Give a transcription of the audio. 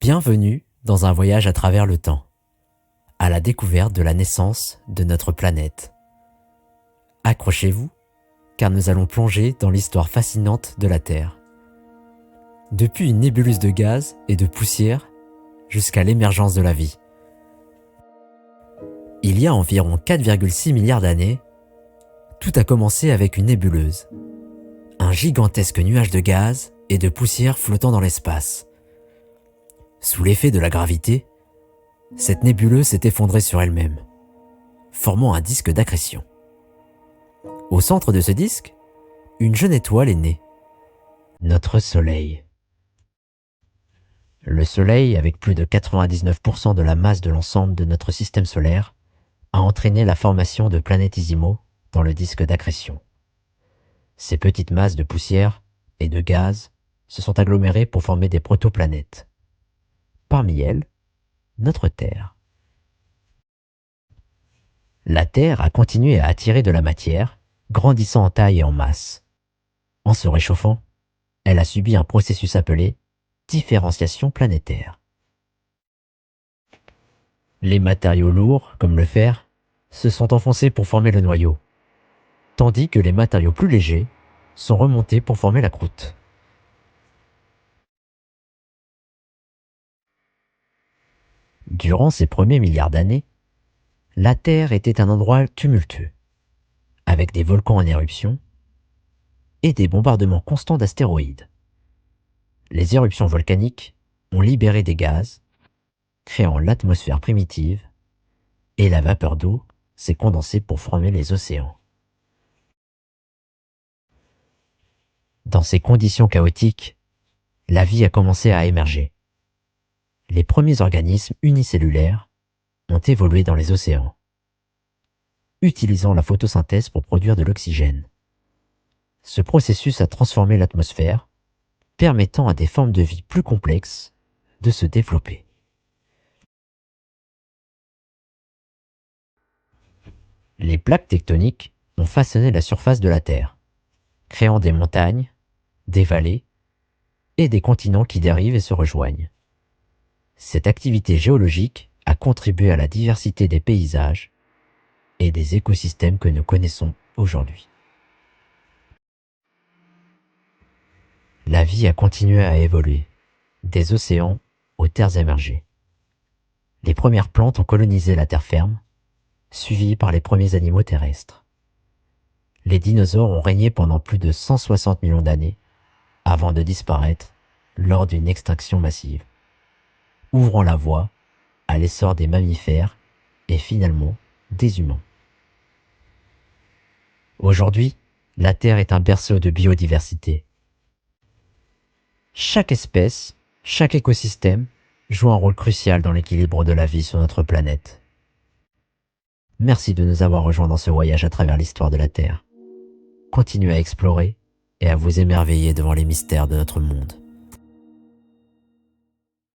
Bienvenue dans un voyage à travers le temps, à la découverte de la naissance de notre planète. Accrochez-vous, car nous allons plonger dans l'histoire fascinante de la Terre. Depuis une nébuleuse de gaz et de poussière jusqu'à l'émergence de la vie. Il y a environ 4,6 milliards d'années, tout a commencé avec une nébuleuse, un gigantesque nuage de gaz et de poussière flottant dans l'espace. Sous l'effet de la gravité, cette nébuleuse s'est effondrée sur elle-même, formant un disque d'accrétion. Au centre de ce disque, une jeune étoile est née, notre Soleil. Le Soleil, avec plus de 99% de la masse de l'ensemble de notre système solaire, a entraîné la formation de planétésimaux dans le disque d'accrétion. Ces petites masses de poussière et de gaz se sont agglomérées pour former des protoplanètes. Parmi elles, notre Terre. La Terre a continué à attirer de la matière, grandissant en taille et en masse. En se réchauffant, elle a subi un processus appelé différenciation planétaire. Les matériaux lourds, comme le fer, se sont enfoncés pour former le noyau, tandis que les matériaux plus légers sont remontés pour former la croûte. Durant ces premiers milliards d'années, la Terre était un endroit tumultueux, avec des volcans en éruption et des bombardements constants d'astéroïdes. Les éruptions volcaniques ont libéré des gaz, créant l'atmosphère primitive, et la vapeur d'eau s'est condensée pour former les océans. Dans ces conditions chaotiques, la vie a commencé à émerger. Les premiers organismes unicellulaires ont évolué dans les océans, utilisant la photosynthèse pour produire de l'oxygène. Ce processus a transformé l'atmosphère, permettant à des formes de vie plus complexes de se développer. Les plaques tectoniques ont façonné la surface de la Terre, créant des montagnes, des vallées et des continents qui dérivent et se rejoignent. Cette activité géologique a contribué à la diversité des paysages et des écosystèmes que nous connaissons aujourd'hui. La vie a continué à évoluer, des océans aux terres émergées. Les premières plantes ont colonisé la terre ferme, suivies par les premiers animaux terrestres. Les dinosaures ont régné pendant plus de 160 millions d'années, avant de disparaître lors d'une extinction massive, ouvrant la voie à l'essor des mammifères et finalement des humains. Aujourd'hui, la Terre est un berceau de biodiversité. Chaque espèce, chaque écosystème joue un rôle crucial dans l'équilibre de la vie sur notre planète. Merci de nous avoir rejoints dans ce voyage à travers l'histoire de la Terre. Continuez à explorer et à vous émerveiller devant les mystères de notre monde.